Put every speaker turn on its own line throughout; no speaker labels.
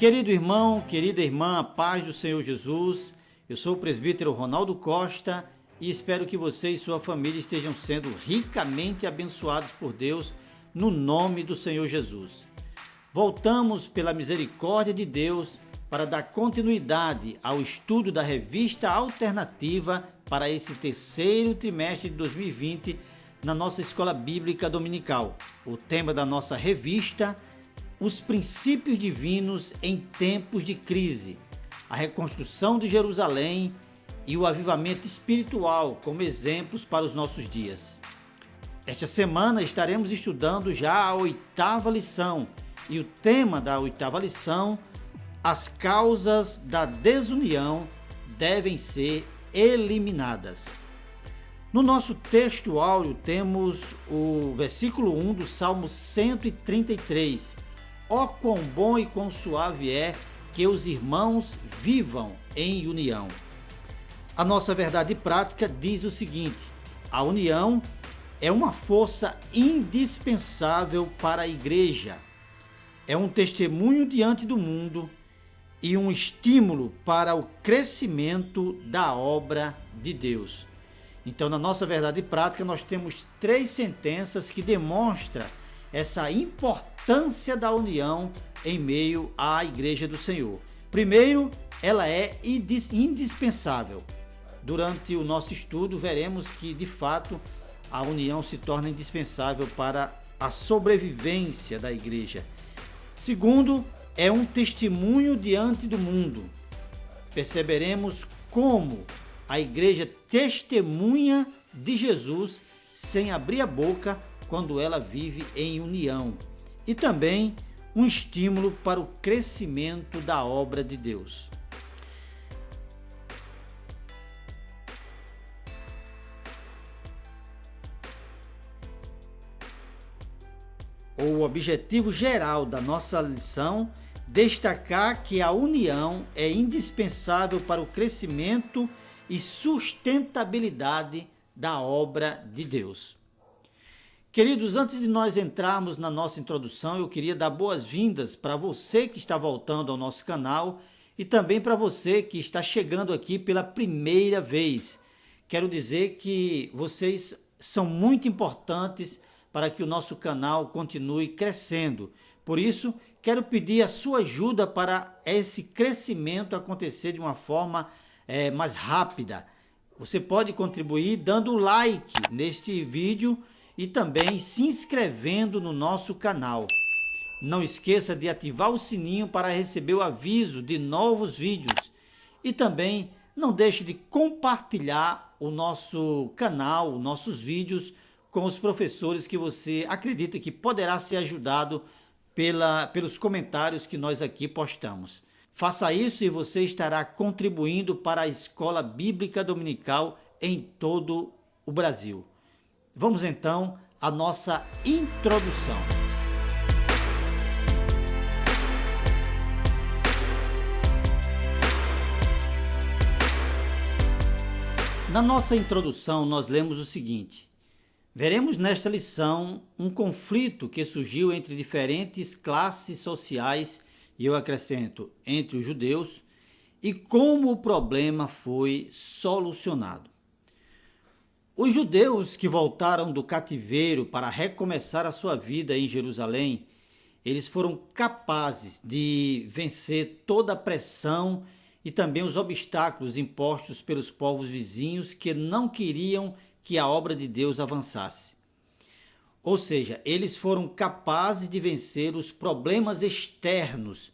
Querido irmão, querida irmã, a paz do Senhor Jesus. Eu sou o presbítero Ronaldo Costa e espero que você e sua família estejam sendo ricamente abençoados por Deus no nome do Senhor Jesus. Voltamos pela misericórdia de Deus para dar continuidade ao estudo da revista alternativa para esse terceiro trimestre de 2020 na nossa escola bíblica dominical. O tema da nossa revista: os princípios divinos em tempos de crise, a reconstrução de Jerusalém e o avivamento espiritual como exemplos para os nossos dias. Esta semana estaremos estudando já a 8ª lição e o tema da 8ª lição: as causas da desunião devem ser eliminadas. No nosso texto áureo temos o versículo 1 do Salmo 133. Ó quão bom e quão suave é que os irmãos vivam em união. A nossa verdade prática diz o seguinte: a união é uma força indispensável para a igreja. É um testemunho diante do mundo e um estímulo para o crescimento da obra de Deus. Então, na nossa verdade prática, nós temos 3 sentenças que demonstram essa importância da união em meio à Igreja do Senhor. Primeiro, ela é indispensável. Durante o nosso estudo, veremos que, de fato, a união se torna indispensável para a sobrevivência da Igreja. Segundo, é um testemunho diante do mundo. Perceberemos como a Igreja testemunha de Jesus sem abrir a boca quando ela vive em união. E também um estímulo para o crescimento da obra de Deus. O objetivo geral da nossa lição: destacar que a união é indispensável para o crescimento e sustentabilidade da obra de Deus. Queridos, antes de nós entrarmos na nossa introdução, eu queria dar boas-vindas para você que está voltando ao nosso canal e também para você que está chegando aqui pela primeira vez. Quero dizer que vocês são muito importantes para que o nosso canal continue crescendo. Por isso, quero pedir a sua ajuda para esse crescimento acontecer de uma forma mais rápida. Você pode contribuir dando like neste vídeo e também se inscrevendo no nosso canal. Não esqueça de ativar o sininho para receber o aviso de novos vídeos. E também não deixe de compartilhar o nosso canal, nossos vídeos, com os professores que você acredita que poderá ser ajudado pelos comentários que nós aqui postamos. Faça isso e você estará contribuindo para a Escola Bíblica Dominical em todo o Brasil. Vamos então à nossa introdução. Na nossa introdução, nós lemos o seguinte: veremos nesta lição um conflito que surgiu entre diferentes classes sociais, e eu acrescento, entre os judeus, e como o problema foi solucionado. Os judeus que voltaram do cativeiro para recomeçar a sua vida em Jerusalém, eles foram capazes de vencer toda a pressão e também os obstáculos impostos pelos povos vizinhos que não queriam que a obra de Deus avançasse. Ou seja, eles foram capazes de vencer os problemas externos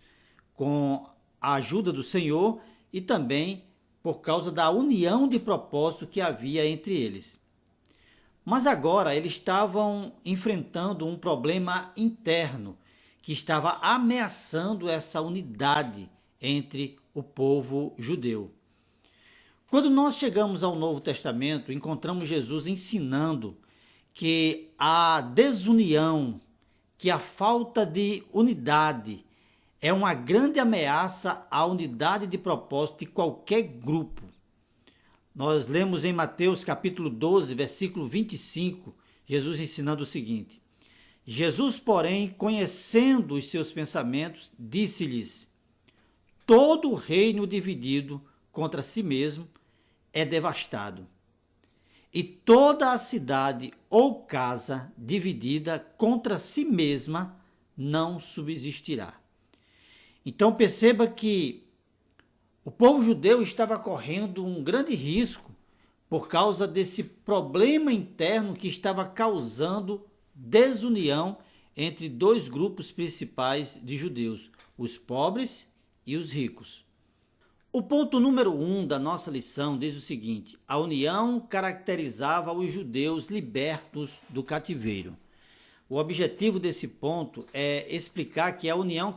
com a ajuda do Senhor e também por causa da união de propósito que havia entre eles. Mas agora eles estavam enfrentando um problema interno que estava ameaçando essa unidade entre o povo judeu. Quando nós chegamos ao Novo Testamento, encontramos Jesus ensinando que a desunião, que a falta de unidade é uma grande ameaça à unidade de propósito de qualquer grupo. Nós lemos em Mateus capítulo 12, versículo 25, Jesus ensinando o seguinte: Jesus, porém, conhecendo os seus pensamentos, disse-lhes: todo reino dividido contra si mesmo é devastado, e toda a cidade ou casa dividida contra si mesma não subsistirá. Então perceba que o povo judeu estava correndo um grande risco por causa desse problema interno que estava causando desunião entre dois grupos principais de judeus, os pobres e os ricos. O ponto número 1 da nossa lição diz o seguinte: a união caracterizava os judeus libertos do cativeiro. O objetivo desse ponto é explicar que a união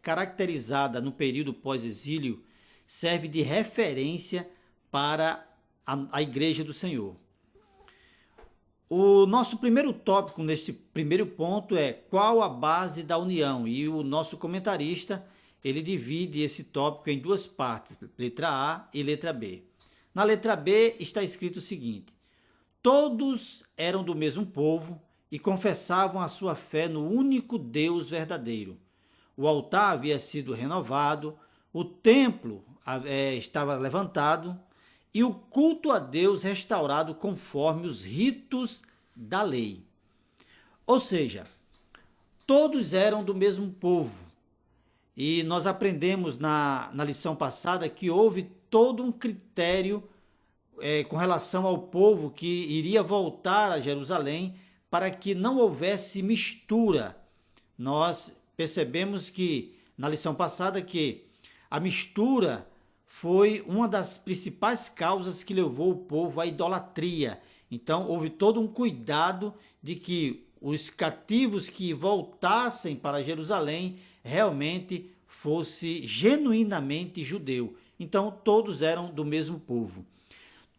caracterizada no período pós-exílio serve de referência para a Igreja do Senhor. O nosso primeiro tópico nesse primeiro ponto é qual a base da união, e o nosso comentarista ele divide esse tópico em duas partes, letra A e letra B. Na letra B está escrito o seguinte: todos eram do mesmo povo e confessavam a sua fé no único Deus verdadeiro. O altar havia sido renovado, o templo estava levantado e o culto a Deus restaurado conforme os ritos da lei. Ou seja, todos eram do mesmo povo. E nós aprendemos na lição passada que houve todo um critério com relação ao povo que iria voltar a Jerusalém para que não houvesse mistura. Nós percebemos que na lição passada que a mistura foi uma das principais causas que levou o povo à idolatria. Então houve todo um cuidado de que os cativos que voltassem para Jerusalém realmente fosse genuinamente judeu. Então todos eram do mesmo povo.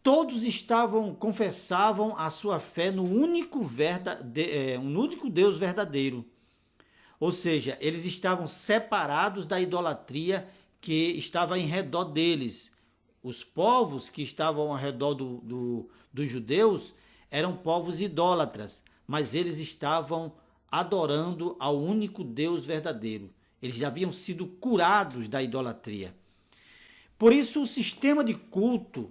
Todos confessavam a sua fé no único Deus verdadeiro. Ou seja, eles estavam separados da idolatria que estava em redor deles. Os povos que estavam ao redor dos judeus eram povos idólatras, mas eles estavam adorando ao único Deus verdadeiro. Eles já haviam sido curados da idolatria. Por isso, o sistema de culto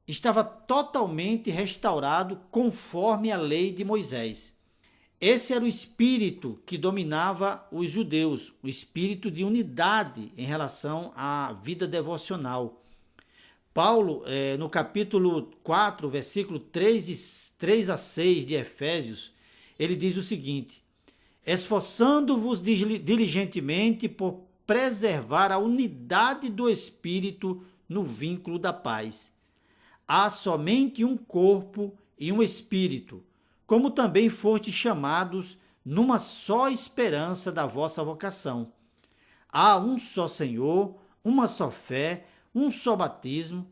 estava totalmente restaurado conforme a lei de Moisés. Esse era o espírito que dominava os judeus, o espírito de unidade em relação à vida devocional. Paulo, no capítulo 4, versículo 3 a 6 de Efésios, ele diz o seguinte: esforçando-vos diligentemente por preservar a unidade do espírito no vínculo da paz. Há somente um corpo e um espírito, como também fostes chamados numa só esperança da vossa vocação. Há um só Senhor, uma só fé, um só batismo,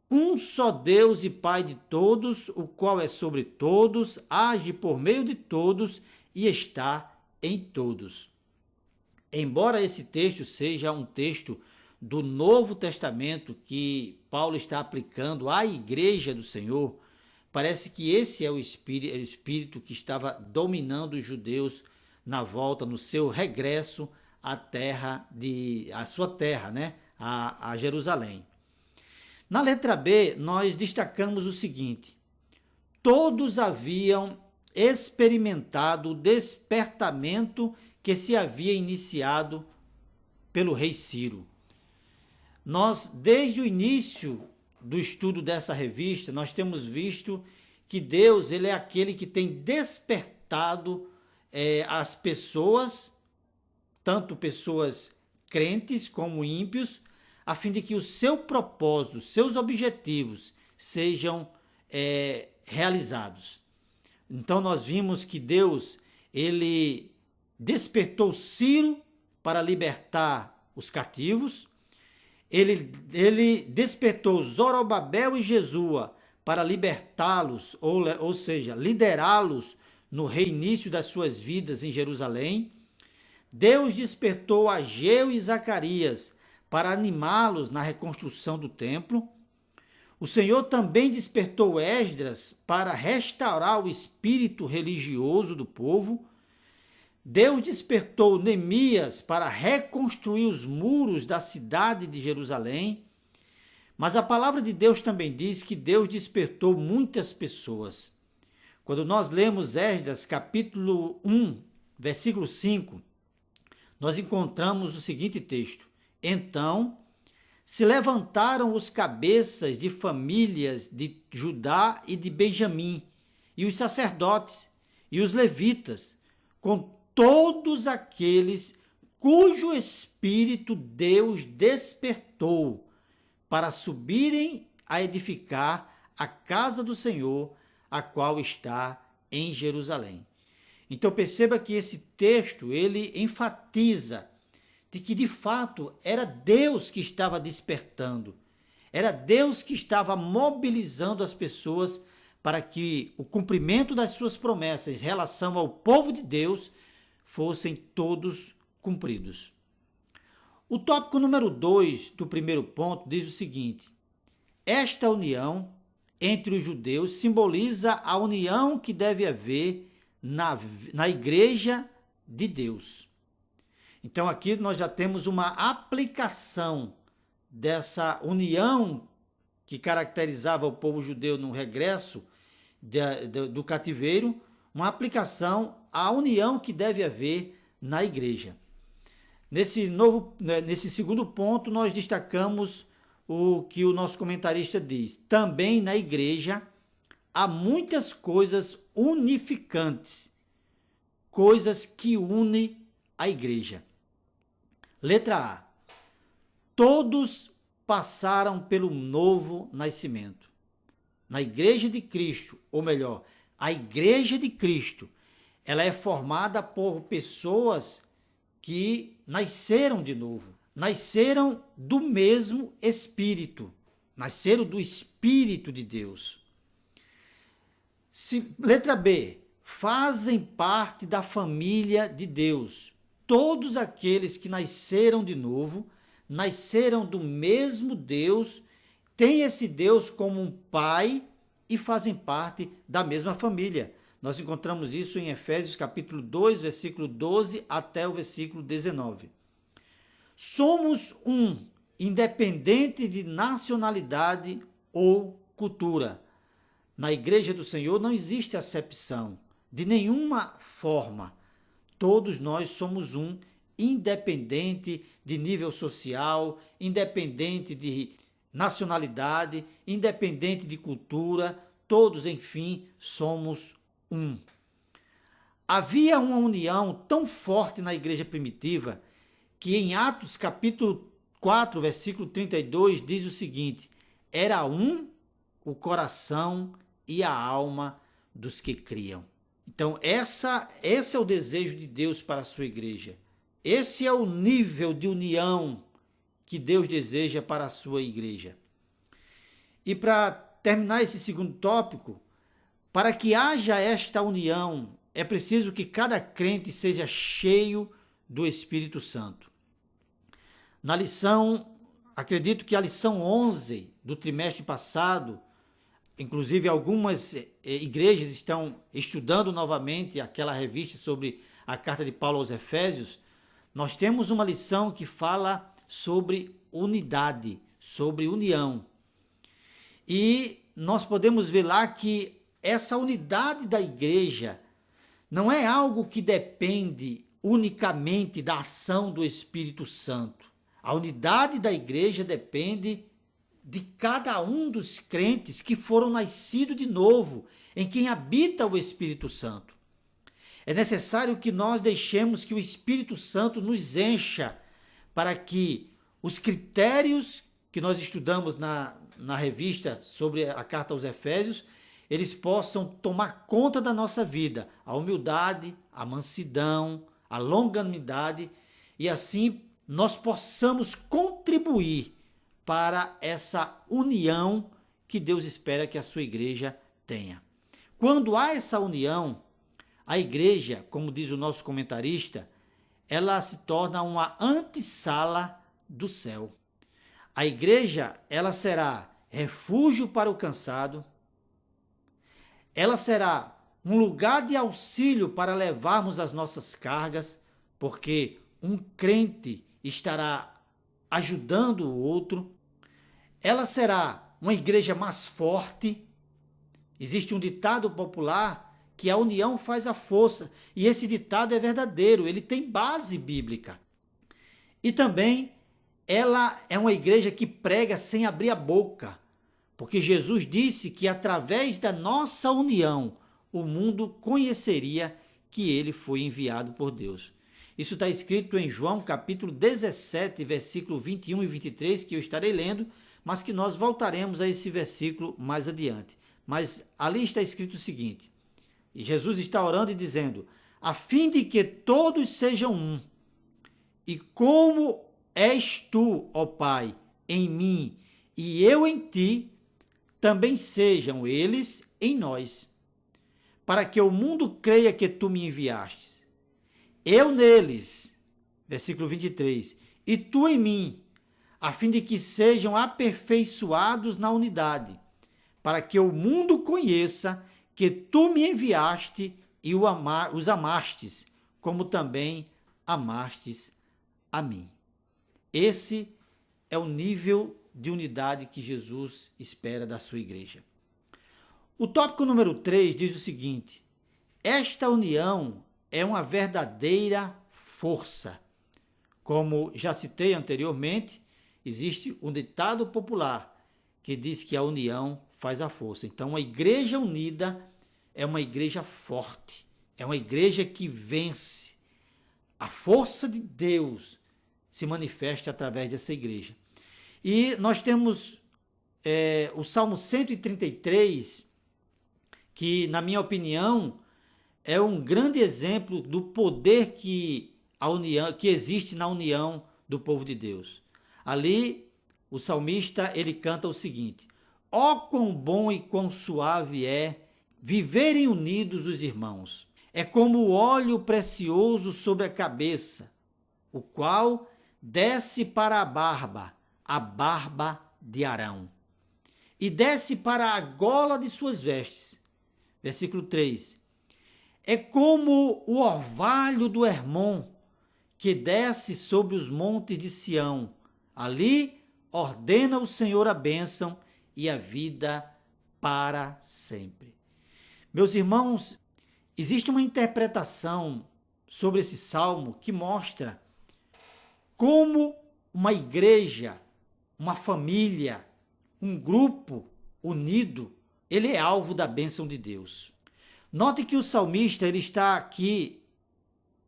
um só Deus e Pai de todos, o qual é sobre todos, age por meio de todos e está em todos. Embora esse texto seja um texto do Novo Testamento que Paulo está aplicando à Igreja do Senhor, parece que esse é o espírito que estava dominando os judeus na volta, no seu regresso à sua terra, né? a Jerusalém. Na letra B, nós destacamos o seguinte: todos haviam experimentado o despertamento que se havia iniciado pelo rei Ciro. Nós, desde o início do estudo dessa revista, nós temos visto que Deus ele é aquele que tem despertado as pessoas, tanto pessoas crentes como ímpios, a fim de que o seu propósito, seus objetivos sejam realizados. Então nós vimos que Deus ele despertou Ciro para libertar os cativos. Ele despertou Zorobabel e Jesua para libertá-los, ou seja, liderá-los no reinício das suas vidas em Jerusalém. Deus despertou Ageu e Zacarias para animá-los na reconstrução do templo. O Senhor também despertou Esdras para restaurar o espírito religioso do povo. Deus despertou Neemias para reconstruir os muros da cidade de Jerusalém, mas a palavra de Deus também diz que Deus despertou muitas pessoas. Quando nós lemos Esdras, capítulo 1, versículo 5, nós encontramos o seguinte texto: Então se levantaram os cabeças de famílias de Judá e de Benjamim, e os sacerdotes, e os levitas, com todos aqueles cujo espírito Deus despertou, para subirem a edificar a casa do Senhor, a qual está em Jerusalém. Então perceba que esse texto, ele enfatiza de que de fato era Deus que estava despertando, era Deus que estava mobilizando as pessoas para que o cumprimento das suas promessas em relação ao povo de Deus fossem todos cumpridos. O tópico número 2 do primeiro ponto diz o seguinte: esta união entre os judeus simboliza a união que deve haver na igreja de Deus. Então aqui nós já temos uma aplicação dessa união que caracterizava o povo judeu no regresso do cativeiro, uma aplicação à união que deve haver na igreja. Nesse segundo ponto, nós destacamos o que o nosso comentarista diz. Também na igreja há muitas coisas unificantes, coisas que unem a igreja. Letra A. Todos passaram pelo novo nascimento. Na igreja de Cristo, ou melhor, a igreja de Cristo, ela é formada por pessoas que nasceram de novo, nasceram do mesmo Espírito, nasceram do Espírito de Deus. Letra B, fazem parte da família de Deus. Todos aqueles que nasceram de novo, nasceram do mesmo Deus, têm esse Deus como um pai e fazem parte da mesma família. Nós encontramos isso em Efésios capítulo 2, versículo 12 até o versículo 19. Somos um, independente de nacionalidade ou cultura. Na igreja do Senhor não existe acepção de nenhuma forma. Todos nós somos um, independente de nível social, independente de nacionalidade, independente de cultura, todos, enfim, somos um. Havia uma união tão forte na igreja primitiva que em Atos capítulo 4, versículo 32 diz o seguinte: era um o coração e a alma dos que criam. Então esse é o desejo de Deus para a sua igreja. Esse é o nível de união que Deus deseja para a sua igreja. E para terminar esse segundo tópico, para que haja esta união, é preciso que cada crente seja cheio do Espírito Santo. Na lição, acredito que a lição 11 do trimestre passado, inclusive algumas igrejas estão estudando novamente aquela revista sobre a carta de Paulo aos Efésios, nós temos uma lição que fala sobre unidade, sobre união. E nós podemos ver lá que essa unidade da igreja não é algo que depende unicamente da ação do Espírito Santo. A unidade da igreja depende de cada um dos crentes que foram nascidos de novo, em quem habita o Espírito Santo. É necessário que nós deixemos que o Espírito Santo nos encha para que os critérios que nós estudamos na revista sobre a carta aos Efésios, eles possam tomar conta da nossa vida. A humildade, a mansidão, a longanimidade, e assim nós possamos contribuir para essa união que Deus espera que a sua igreja tenha. Quando há essa união, a igreja, como diz o nosso comentarista, ela se torna uma antessala do céu. A igreja, ela será refúgio para o cansado, ela será um lugar de auxílio para levarmos as nossas cargas, porque um crente estará ajudando o outro. Ela será uma igreja mais forte. Existe um ditado popular que a união faz a força, e esse ditado é verdadeiro, ele tem base bíblica. E também ela é uma igreja que prega sem abrir a boca, porque Jesus disse que através da nossa união o mundo conheceria que ele foi enviado por Deus. Isso está escrito em João capítulo 17, versículo 21 e 23, que eu estarei lendo, mas que nós voltaremos a esse versículo mais adiante. Mas ali está escrito o seguinte, e Jesus está orando e dizendo, a fim de que todos sejam um, e como és tu, ó Pai, em mim, e eu em ti, também sejam eles em nós, para que o mundo creia que tu me enviastes. Eu neles, versículo 23, e tu em mim, a fim de que sejam aperfeiçoados na unidade, para que o mundo conheça que tu me enviaste e os amastes, como também amastes a mim. Esse é o nível de unidade que Jesus espera da sua igreja. O tópico número 3 diz o seguinte, esta união é uma verdadeira força. Como já citei anteriormente, existe um ditado popular que diz que a união faz a força. Então, uma igreja unida é uma igreja forte, é uma igreja que vence. A força de Deus se manifesta através dessa igreja. E nós temos o Salmo 133, que, na minha opinião, é um grande exemplo do poder que existe na união do povo de Deus. Ali, o salmista, ele canta o seguinte, ó quão bom e quão suave é viverem unidos os irmãos. É como o óleo precioso sobre a cabeça, o qual desce para a barba de Arão, e desce para a gola de suas vestes. Versículo 3. É como o orvalho do Hermon, que desce sobre os montes de Sião. Ali ordena o Senhor a bênção e a vida para sempre. Meus irmãos, existe uma interpretação sobre esse salmo que mostra como uma igreja, uma família, um grupo unido, ele é alvo da bênção de Deus. Note que o salmista, ele está aqui,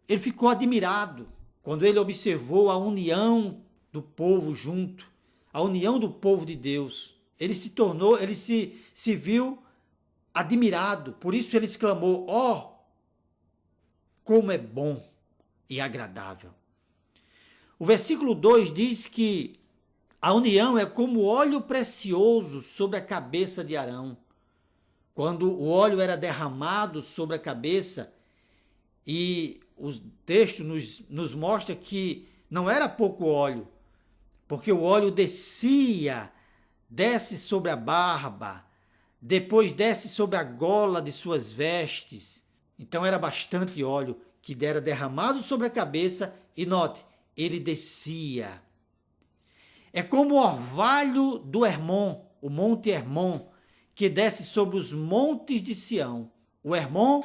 ele ficou admirado quando ele observou a união do povo junto, a união do povo de Deus. Ele se viu admirado, por isso ele exclamou, ó, como é bom e agradável. O versículo 2 diz que a união é como óleo precioso sobre a cabeça de Arão. Quando o óleo era derramado sobre a cabeça, e o texto nos mostra que não era pouco óleo, porque o óleo desce sobre a barba, depois desce sobre a gola de suas vestes. Então era bastante óleo que era derramado sobre a cabeça e note, ele descia. É como o orvalho do Hermon, o monte Hermon, que desce sobre os montes de Sião. O Hermon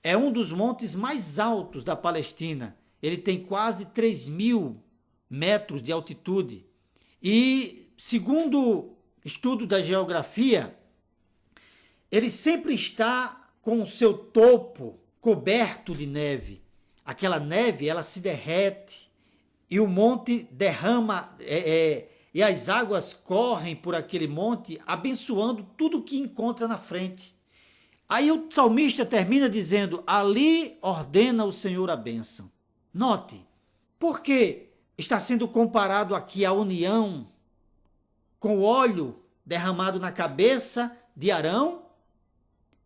é um dos montes mais altos da Palestina. Ele tem quase 3.000 metros de altitude. E, segundo estudo da geografia, ele sempre está com o seu topo coberto de neve. Aquela neve, ela se derrete e o monte derrama, e as águas correm por aquele monte, abençoando tudo que encontra na frente. Aí o salmista termina dizendo, ali ordena o Senhor a bênção. Note, porque está sendo comparado aqui a união com o óleo derramado na cabeça de Arão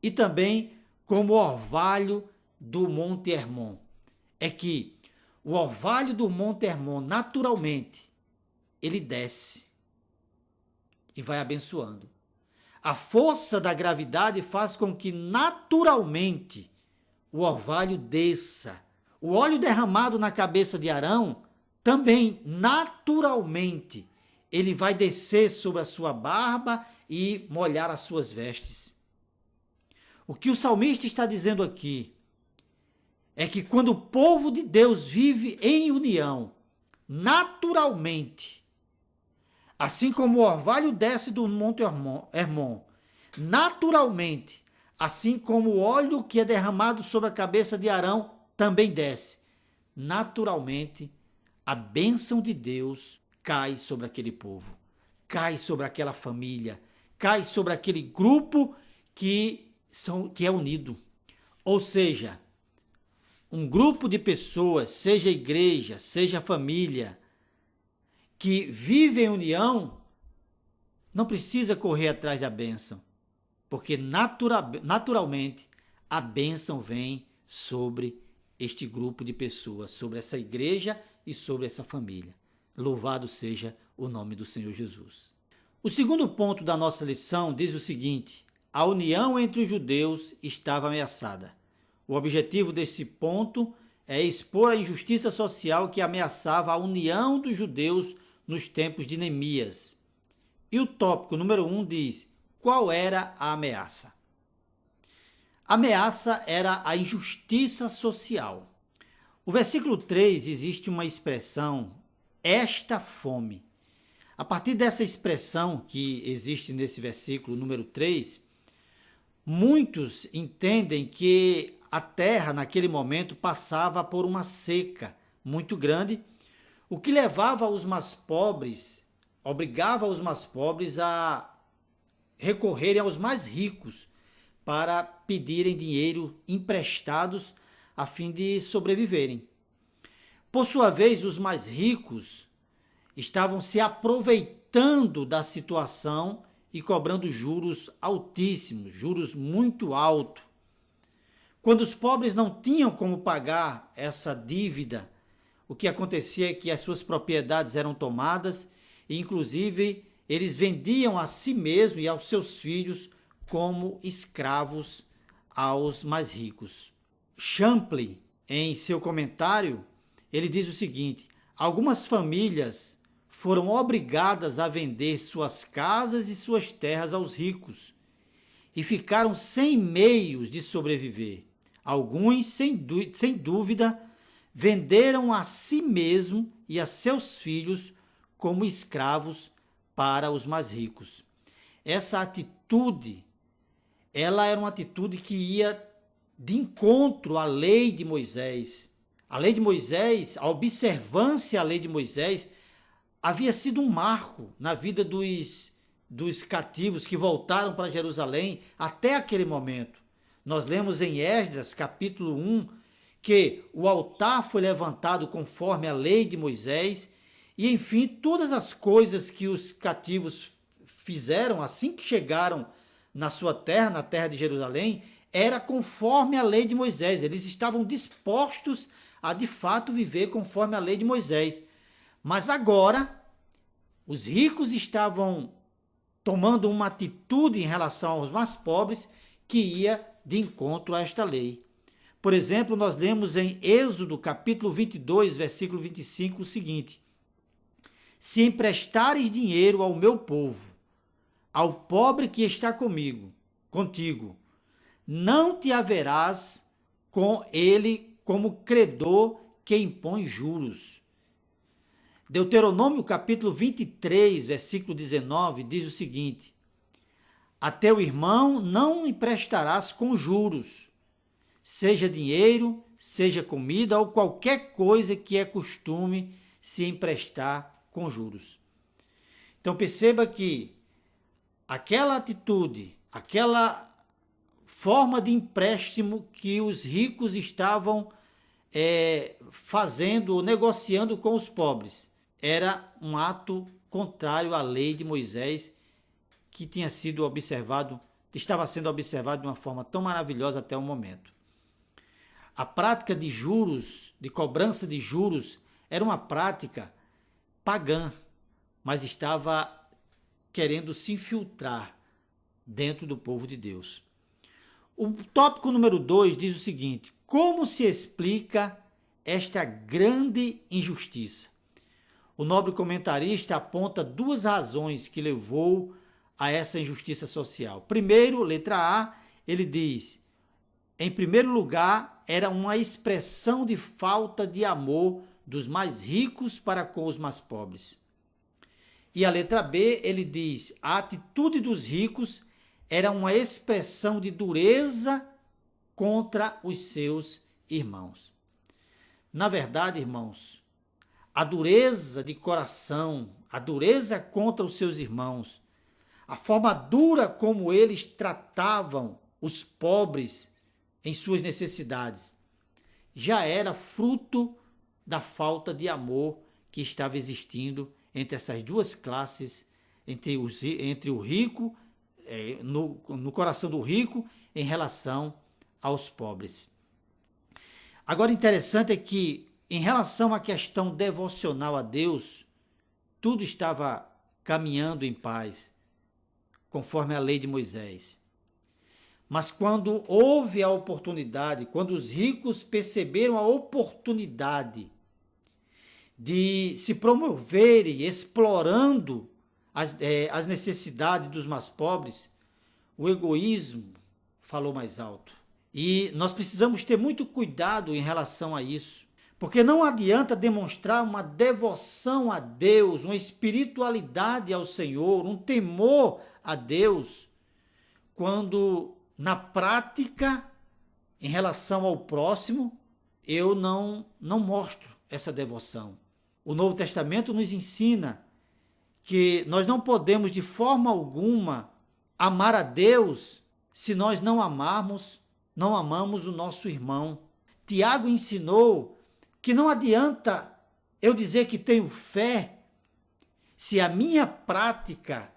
e também como o orvalho do Monte Hermon. É que o orvalho do Monte Hermon, naturalmente, ele desce e vai abençoando. A força da gravidade faz com que naturalmente o orvalho desça. O óleo derramado na cabeça de Arão também naturalmente ele vai descer sobre a sua barba e molhar as suas vestes. O que o salmista está dizendo aqui é que quando o povo de Deus vive em união, naturalmente, assim como o orvalho desce do Monte Hermon, naturalmente, assim como o óleo que é derramado sobre a cabeça de Arão também desce, naturalmente, a bênção de Deus cai sobre aquele povo, cai sobre aquela família, cai sobre aquele grupo que é unido. Ou seja, um grupo de pessoas, seja igreja, seja família, que vive em união, não precisa correr atrás da bênção, porque naturalmente a bênção vem sobre este grupo de pessoas, sobre essa igreja e sobre essa família. Louvado seja o nome do Senhor Jesus. O segundo ponto da nossa lição diz o seguinte: a união entre os judeus estava ameaçada. O objetivo desse ponto é expor a injustiça social que ameaçava a união dos judeus nos tempos de Neemias. E o tópico número 1 diz: qual era a ameaça? A ameaça era a injustiça social. O versículo 3 existe uma expressão, esta fome. A partir dessa expressão que existe nesse versículo número 3, muitos entendem que a terra naquele momento passava por uma seca muito grande, o que levava os mais pobres, obrigava os mais pobres a recorrerem aos mais ricos para pedirem dinheiro emprestados a fim de sobreviverem. Por sua vez, os mais ricos estavam se aproveitando da situação e cobrando juros altíssimos, juros muito altos. Quando os pobres não tinham como pagar essa dívida, o que acontecia é que as suas propriedades eram tomadas e, inclusive, eles vendiam a si mesmos e aos seus filhos como escravos aos mais ricos. Champlin, em seu comentário, ele diz o seguinte: algumas famílias foram obrigadas a vender suas casas e suas terras aos ricos e ficaram sem meios de sobreviver. Alguns, sem dúvida, venderam a si mesmo e a seus filhos como escravos para os mais ricos. Essa atitude, ela era uma atitude que ia de encontro à lei de Moisés. A lei de Moisés, a observância à lei de Moisés, havia sido um marco na vida dos cativos que voltaram para Jerusalém até aquele momento. Nós lemos em Esdras, capítulo 1, que o altar foi levantado conforme a lei de Moisés e, enfim, todas as coisas que os cativos fizeram assim que chegaram na sua terra, na terra de Jerusalém, era conforme a lei de Moisés. Eles estavam dispostos a, de fato, viver conforme a lei de Moisés. Mas agora, os ricos estavam tomando uma atitude em relação aos mais pobres que ia de encontro a esta lei. Por exemplo, nós lemos em Êxodo, capítulo 22, versículo 25, o seguinte: se emprestares dinheiro ao meu povo, ao pobre que está contigo, não te haverás com ele como credor que impõe juros. Deuteronômio capítulo 23, versículo 19, diz o seguinte: a teu irmão não emprestarás com juros, seja dinheiro, seja comida ou qualquer coisa que é costume se emprestar com juros. Então perceba que aquela atitude, aquela forma de empréstimo que os ricos estavam fazendo ou negociando com os pobres, era um ato contrário à lei de Moisés, que tinha sido observado, estava sendo observado de uma forma tão maravilhosa até o momento. A prática de juros, de cobrança de juros, era uma prática pagã, mas estava querendo se infiltrar dentro do povo de Deus. O tópico número 2 diz o seguinte: como se explica esta grande injustiça? O nobre comentarista aponta duas razões que levou a essa injustiça social. Primeiro, letra A, ele diz: em primeiro lugar, era uma expressão de falta de amor dos mais ricos para com os mais pobres. E a letra B, ele diz: a atitude dos ricos era uma expressão de dureza contra os seus irmãos. Na verdade, irmãos, a dureza de coração, a dureza contra os seus irmãos, a forma dura como eles tratavam os pobres em suas necessidades, já era fruto da falta de amor que estava existindo entre essas duas classes, entre o rico, no coração do rico, em relação aos pobres. Agora, interessante é que, em relação à questão devocional a Deus, tudo estava caminhando em paz, conforme a lei de Moisés. Mas quando houve a oportunidade, quando os ricos perceberam a oportunidade de se promoverem explorando as necessidades dos mais pobres, o egoísmo falou mais alto. E nós precisamos ter muito cuidado em relação a isso, porque não adianta demonstrar uma devoção a Deus, uma espiritualidade ao Senhor, um temor a Deus, quando na prática, em relação ao próximo, eu não mostro essa devoção. O Novo Testamento nos ensina que nós não podemos de forma alguma amar a Deus se nós não amamos o nosso irmão. Tiago ensinou que não adianta eu dizer que tenho fé se a minha prática,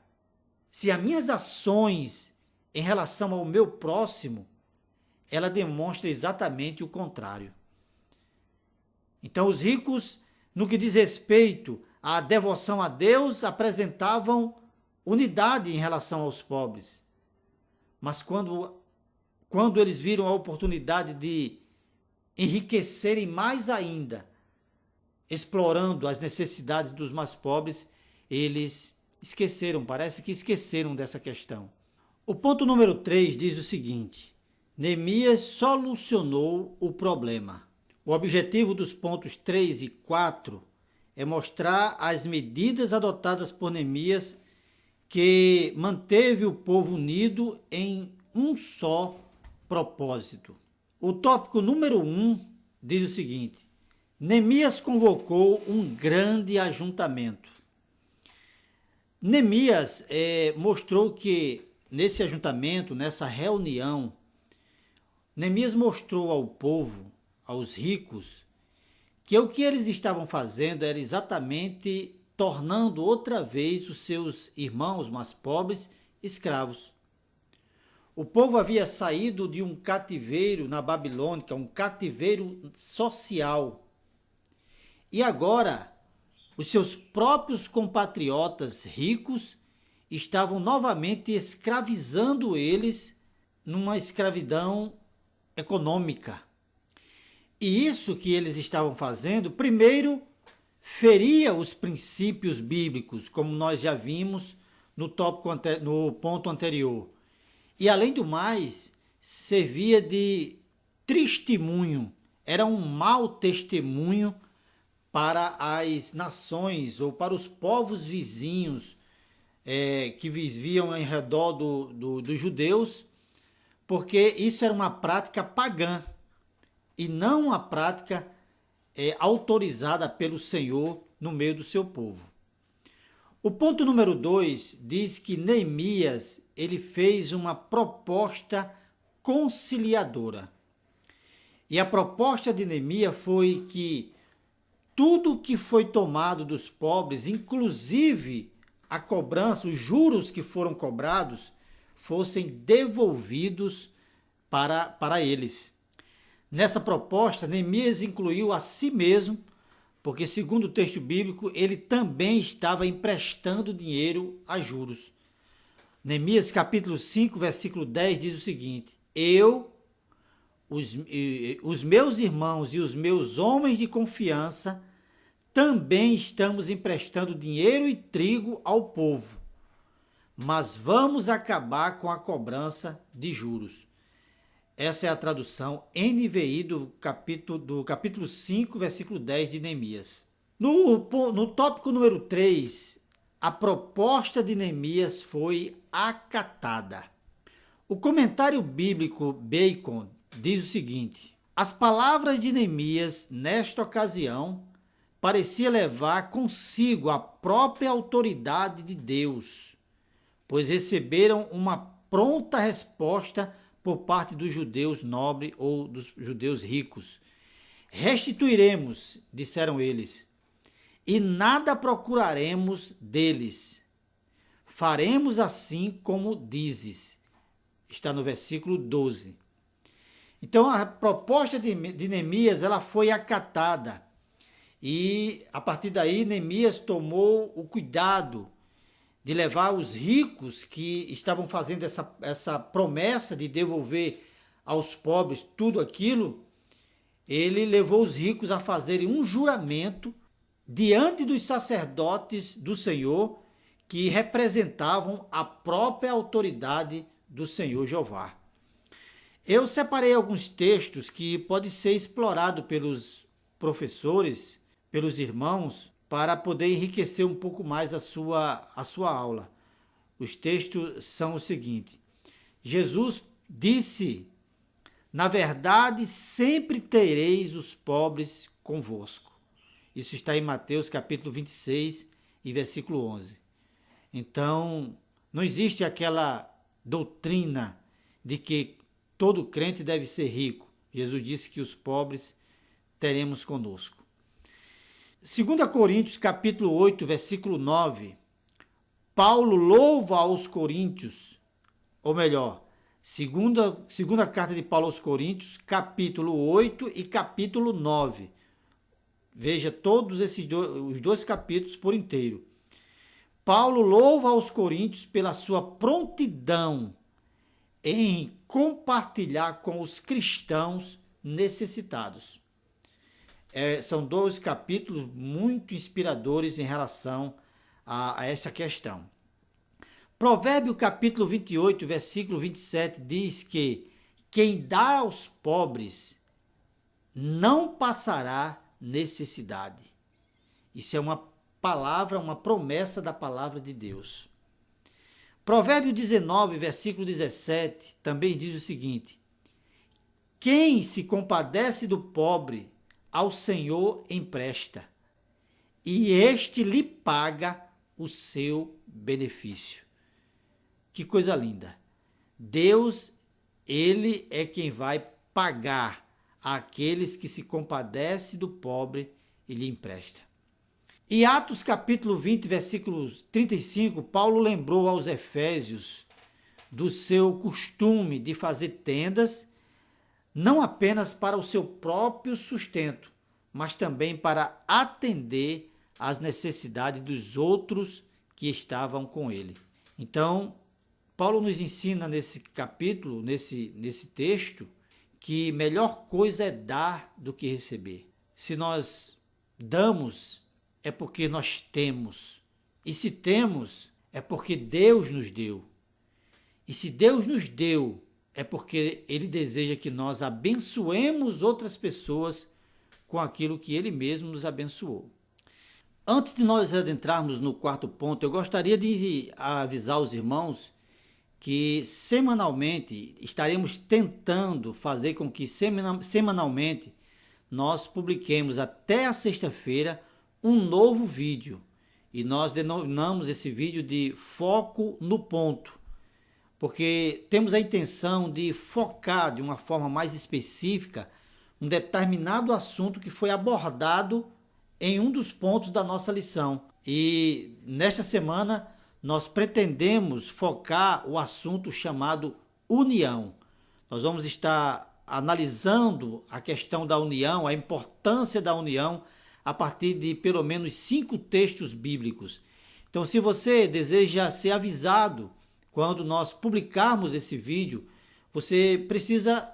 se as minhas ações em relação ao meu próximo, ela demonstra exatamente o contrário. Então, os ricos, no que diz respeito à devoção a Deus, apresentavam unidade em relação aos pobres. Mas quando eles viram a oportunidade de enriquecerem mais ainda, explorando as necessidades dos mais pobres, eles parece que esqueceram dessa questão. O ponto número 3 diz o seguinte: Neemias solucionou o problema. O objetivo dos pontos 3 e 4 é mostrar as medidas adotadas por Neemias, que manteve o povo unido em um só propósito. O tópico número 1 diz o seguinte: Neemias convocou um grande ajuntamento. Neemias mostrou que nesse ajuntamento, nessa reunião, Neemias mostrou ao povo, aos ricos, que o que eles estavam fazendo era exatamente tornando outra vez os seus irmãos mais pobres escravos. O povo havia saído de um cativeiro na Babilônia, um cativeiro social. E agora, os seus próprios compatriotas ricos estavam novamente escravizando eles numa escravidão econômica. E isso que eles estavam fazendo, primeiro, feria os princípios bíblicos, como nós já vimos no ponto anterior. E, além do mais, servia de testemunho, era um mau testemunho para as nações ou para os povos vizinhos que viviam em redor dos judeus, porque isso era uma prática pagã e não uma prática autorizada pelo Senhor no meio do seu povo. O ponto número 2 diz que Neemias ele fez uma proposta conciliadora. E a proposta de Neemias foi que tudo que foi tomado dos pobres, inclusive a cobrança, os juros que foram cobrados, fossem devolvidos para eles. Nessa proposta, Neemias incluiu a si mesmo, porque, segundo o texto bíblico, ele também estava emprestando dinheiro a juros. Neemias capítulo 5, versículo 10 diz o seguinte: os meus irmãos e os meus homens de confiança também estamos emprestando dinheiro e trigo ao povo, mas vamos acabar com a cobrança de juros. Essa é a tradução NVI do capítulo 5, versículo 10 de Neemias. No tópico número 3, a proposta de Neemias foi acatada. O comentário bíblico Bacon diz o seguinte: as palavras de Neemias, nesta ocasião, parecia levar consigo a própria autoridade de Deus, pois receberam uma pronta resposta por parte dos judeus nobres ou dos judeus ricos. Restituiremos, disseram eles, e nada procuraremos deles. Faremos assim como dizes. Está no versículo 12. Então a proposta de Neemias ela foi acatada. E a partir daí Neemias tomou o cuidado de levar os ricos que estavam fazendo essa promessa de devolver aos pobres tudo aquilo. Ele levou os ricos a fazerem um juramento diante dos sacerdotes do Senhor, que representavam a própria autoridade do Senhor Jeová. Eu separei alguns textos que podem ser explorados pelos professores, pelos irmãos, para poder enriquecer um pouco mais a sua aula. Os textos são o seguinte: Jesus disse: na verdade, sempre tereis os pobres convosco. Isso está em Mateus capítulo 26 e versículo 11. Então, não existe aquela doutrina de que todo crente deve ser rico. Jesus disse que os pobres teremos conosco. 2 Coríntios capítulo 8, versículo 9, Paulo louva aos coríntios, ou melhor, segunda carta de Paulo aos Coríntios, capítulo 8 e capítulo 9. Veja todos os dois capítulos por inteiro. Paulo louva aos coríntios pela sua prontidão em compartilhar com os cristãos necessitados. São dois capítulos muito inspiradores em relação a essa questão. Provérbio capítulo 28, versículo 27 diz que quem dá aos pobres não passará necessidade. Isso é uma palavra, uma promessa da palavra de Deus. Provérbio 19, versículo 17 também diz o seguinte: quem se compadece do pobre, ao Senhor empresta, e este lhe paga o seu benefício. Que coisa linda! Deus, ele é quem vai pagar àqueles que se compadecem do pobre e lhe empresta. Em Atos capítulo 20, versículo 35, Paulo lembrou aos Efésios do seu costume de fazer tendas, não apenas para o seu próprio sustento, mas também para atender às necessidades dos outros que estavam com ele. Então, Paulo nos ensina nesse capítulo, nesse texto, que melhor coisa é dar do que receber. Se nós damos, é porque nós temos. E se temos, é porque Deus nos deu. E se Deus nos deu, é porque Ele deseja que nós abençoemos outras pessoas com aquilo que Ele mesmo nos abençoou. Antes de nós adentrarmos no quarto ponto, eu gostaria de avisar os irmãos que semanalmente estaremos tentando fazer com que semanalmente nós publiquemos até a sexta-feira um novo vídeo. E nós denominamos esse vídeo de Foco no Ponto, porque temos a intenção de focar de uma forma mais específica um determinado assunto que foi abordado em um dos pontos da nossa lição. E nesta semana nós pretendemos focar o assunto chamado união. Nós vamos estar analisando a questão da união, a importância da união, a partir de pelo menos 5 textos bíblicos. Então, se você deseja ser avisado quando nós publicarmos esse vídeo, você precisa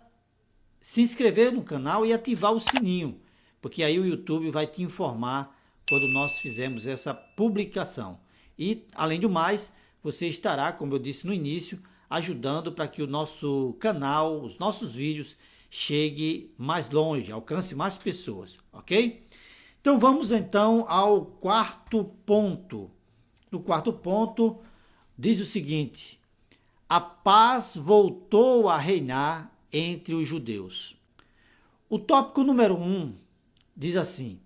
se inscrever no canal e ativar o sininho, porque aí o YouTube vai te informar quando nós fizermos essa publicação. E, além do mais, você estará, como eu disse no início, ajudando para que o nosso canal, os nossos vídeos, chegue mais longe, alcance mais pessoas, ok? Então vamos então ao quarto ponto. No quarto ponto diz o seguinte: a paz voltou a reinar entre os judeus. O tópico número 1 diz assim: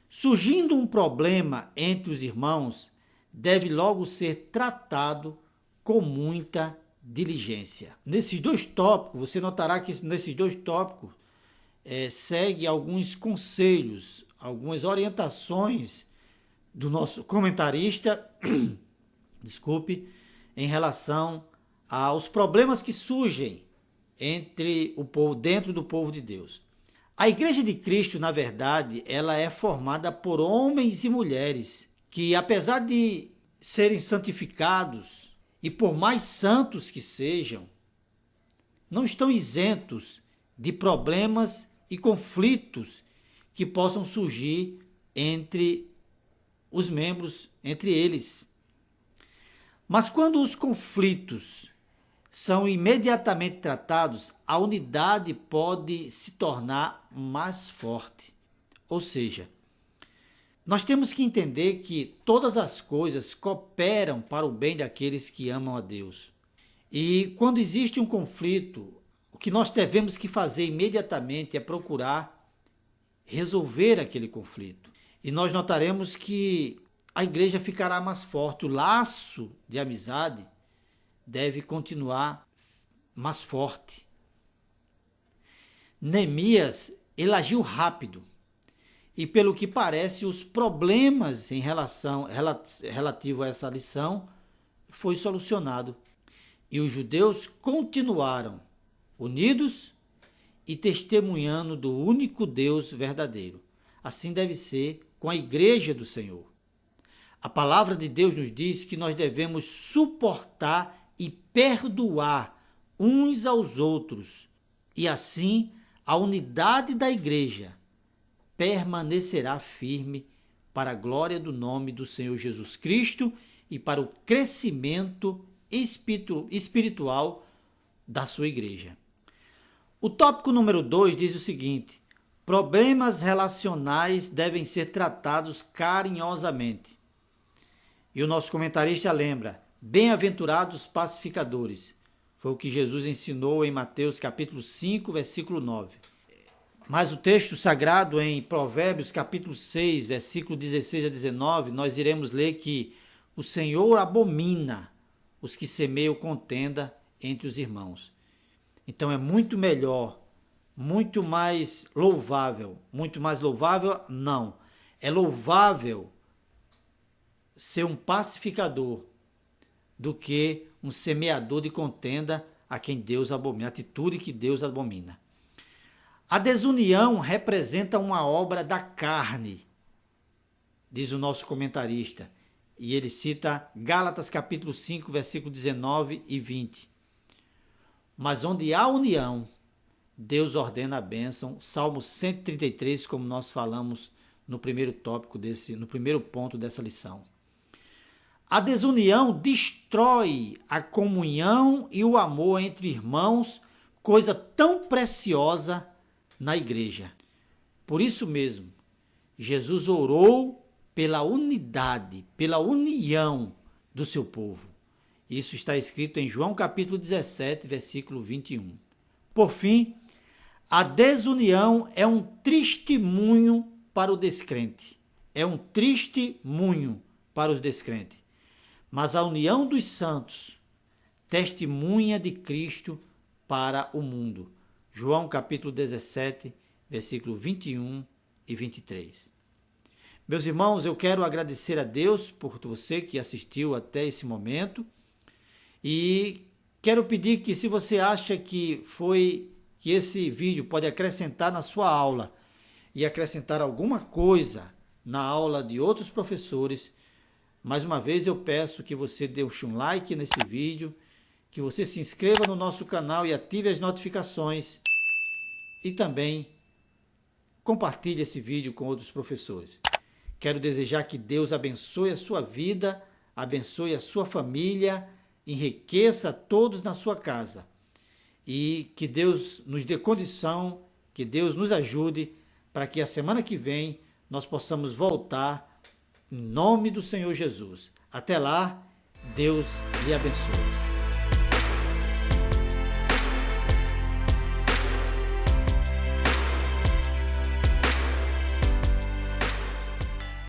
surgindo um problema entre os irmãos, deve logo ser tratado com muita diligência. Nesses dois tópicos, você notará que nesses dois tópicos segue alguns conselhos, algumas orientações do nosso comentarista, desculpe, em relação aos problemas que surgem entre o povo, dentro do povo de Deus. A Igreja de Cristo, na verdade, ela é formada por homens e mulheres que, apesar de serem santificados e por mais santos que sejam, não estão isentos de problemas e conflitos que possam surgir entre os membros, entre eles. Mas quando os conflitos são imediatamente tratados, a unidade pode se tornar mais forte. Ou seja, nós temos que entender que todas as coisas cooperam para o bem daqueles que amam a Deus. E quando existe um conflito, o que nós devemos que fazer imediatamente é procurar resolver aquele conflito. E nós notaremos que a igreja ficará mais forte, o laço de amizade deve continuar mais forte. Neemias, ele agiu rápido. E pelo que parece, os problemas relativo a essa lição foi solucionado. E os judeus continuaram unidos e testemunhando do único Deus verdadeiro. Assim deve ser com a igreja do Senhor. A palavra de Deus nos diz que nós devemos suportar e perdoar uns aos outros, e assim a unidade da igreja permanecerá firme para a glória do nome do Senhor Jesus Cristo e para o crescimento espiritual da sua igreja. O tópico número 2 diz o seguinte: problemas relacionais devem ser tratados carinhosamente. E o nosso comentarista lembra: bem-aventurados pacificadores. Foi o que Jesus ensinou em Mateus capítulo 5, versículo 9. Mas o texto sagrado em Provérbios capítulo 6, versículo 16 a 19, nós iremos ler que o Senhor abomina os que semeiam contenda entre os irmãos. Então é muito melhor, muito mais louvável não, é louvável ser um pacificador do que um semeador de contenda a quem Deus abomina, a atitude que Deus abomina. A desunião representa uma obra da carne, diz o nosso comentarista, e ele cita Gálatas capítulo 5, versículo 19 e 20. Mas onde há união, Deus ordena a bênção. Salmo 133, como nós falamos no primeiro tópico no primeiro ponto dessa lição. A desunião destrói a comunhão e o amor entre irmãos, coisa tão preciosa na igreja. Por isso mesmo, Jesus orou pela unidade, pela união do seu povo. Isso está escrito em João capítulo 17, versículo 21. Por fim, a desunião é um testemunho para o descrente. É um testemunho para os descrentes. Mas a união dos santos testemunha de Cristo para o mundo. João capítulo 17, versículo 21 e 23. Meus irmãos, eu quero agradecer a Deus por você que assistiu até esse momento e quero pedir que, se você acha que esse vídeo pode acrescentar na sua aula e acrescentar alguma coisa na aula de outros professores, mais uma vez eu peço que você deixe um like nesse vídeo, que você se inscreva no nosso canal e ative as notificações e também compartilhe esse vídeo com outros professores. Quero desejar que Deus abençoe a sua vida, abençoe a sua família, enriqueça a todos na sua casa e que Deus nos dê condição, que Deus nos ajude para que a semana que vem nós possamos voltar em nome do Senhor Jesus. Até lá, Deus lhe abençoe.